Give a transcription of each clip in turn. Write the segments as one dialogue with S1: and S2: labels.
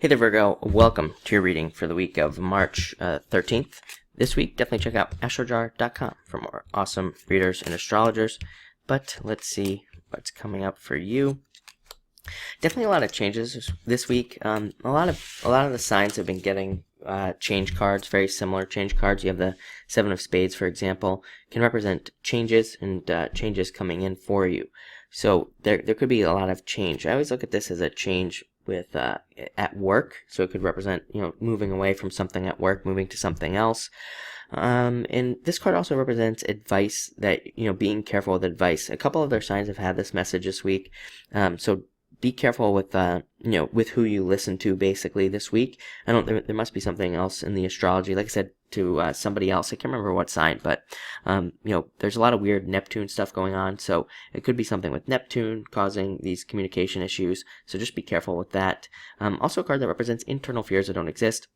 S1: Hey there, Virgo. Welcome to your reading for the week of March 13th. This week, definitely check out astrojar.com for more awesome readers and astrologers. But let's see what's coming up for you. Definitely a lot of changes this week. A lot of the signs have been getting change cards, very similar change cards. You have the Seven of Spades, for example, can represent changes and changes coming in for you. So there could be a lot of change. I always look at this as a change with at work, so it could represent moving away from something at work, moving to something else. And this card also represents advice, that being careful with advice. A couple of their signs have had this message this week, so be careful with with who you listen to basically this week. There must be something else in the astrology, like I said to somebody else, I can't remember what sign, but there's a lot of weird Neptune stuff going on, so it could be something with Neptune causing these communication issues, so just be careful with that. Also a card that represents internal fears that don't exist,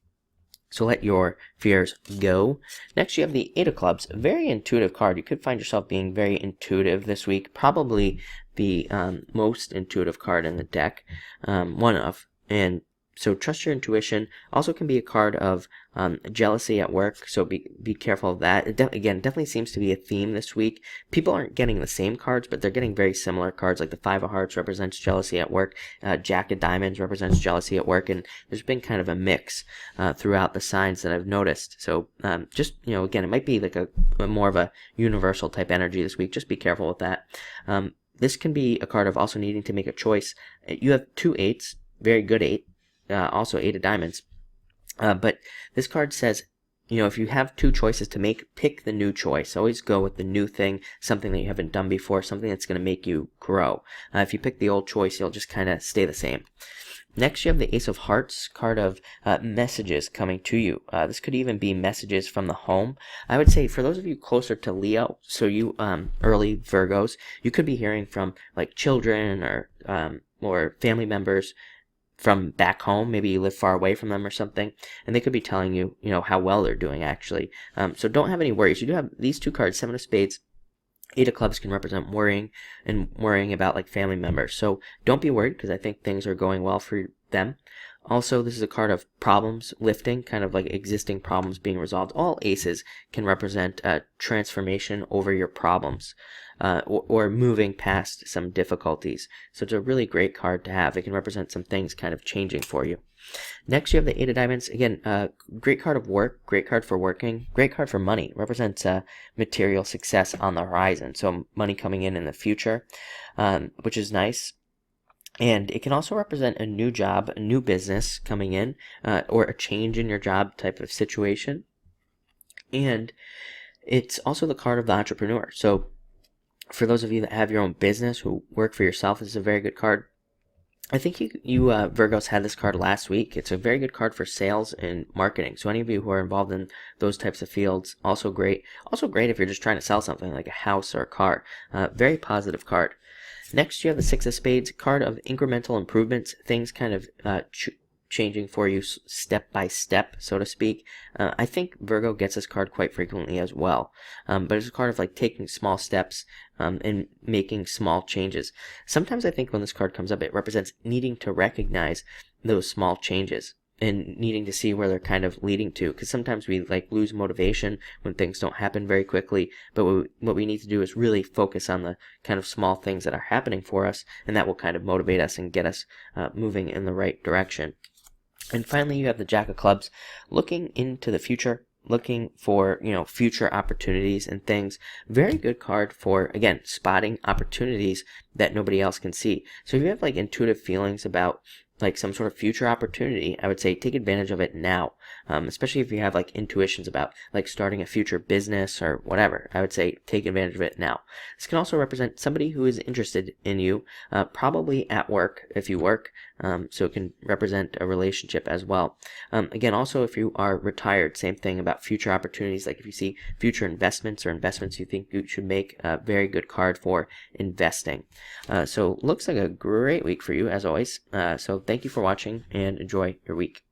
S1: so let your fears go. Next, you have the Eight of Clubs, a very intuitive card. You could find yourself being very intuitive this week, probably the most intuitive card in the deck, and so trust your intuition. Also can be a card of jealousy at work, so be careful of that. It definitely seems to be a theme this week. People aren't getting the same cards, but they're getting very similar cards, like the Five of Hearts represents jealousy at work, Jack of Diamonds represents jealousy at work, and there's been kind of a mix throughout the signs that I've noticed. So just, again, it might be like a more of a universal type energy this week. Just be careful with that. This can be a card of also needing to make a choice. You have two eights, very good eight, also Eight of Diamonds. But this card says, if you have two choices to make, pick the new choice. Always go with the new thing, something that you haven't done before, something that's going to make you grow. If you pick the old choice, you'll just kind of stay the same. Next, you have the Ace of Hearts, card of messages coming to you. This could even be messages from the home. I would say for those of you closer to Leo, so you early Virgos, you could be hearing from like children or family members from back home. Maybe you live far away from them or something, and they could be telling you, how well they're doing actually. So don't have any worries. You do have these two cards, Seven of Spades. Eight of Clubs can represent worrying about like family members. So don't be worried, because I think things are going well for them. Also, this is a card of problems lifting, kind of like existing problems being resolved. All aces can represent transformation over your problems, or moving past some difficulties. So it's a really great card to have. It can represent some things kind of changing for you. Next, you have the Eight of Diamonds. Again, great card of work, great card for working, great card for money. Represents material success on the horizon, so money coming in the future, which is nice. And it can also represent a new job, a new business coming in, or a change in your job type of situation. And it's also the card of the entrepreneur. So for those of you that have your own business, who work for yourself, this is a very good card. I think you Virgos had this card last week. It's a very good card for sales and marketing. So any of you who are involved in those types of fields, also great. Also great if you're just trying to sell something like a house or a car. Very positive card. Next, you have the Six of Spades, card of incremental improvements, things kind of changing for you step by step, so to speak. I think Virgo gets this card quite frequently as well. But it's a card of like taking small steps and making small changes. Sometimes I think when this card comes up, it represents needing to recognize those small changes and needing to see where they're kind of leading to, because sometimes we like lose motivation when things don't happen very quickly. But what we need to do is really focus on the kind of small things that are happening for us, and that will kind of motivate us and get us moving in the right direction. And finally, you have the Jack of Clubs, looking into the future, looking for future opportunities and things. Very good card for, again, spotting opportunities that nobody else can see. So if you have like intuitive feelings about like some sort of future opportunity, I would say take advantage of it now, especially if you have like intuitions about like starting a future business or whatever. I would say take advantage of it now. This can also represent somebody who is interested in you, probably at work if you work, so it can represent a relationship as well. Again, also if you are retired, same thing about future opportunities. Like if you see future investments or investments you think you should make, a very good card for investing. So looks like a great week for you as always. So thank you for watching and enjoy your week.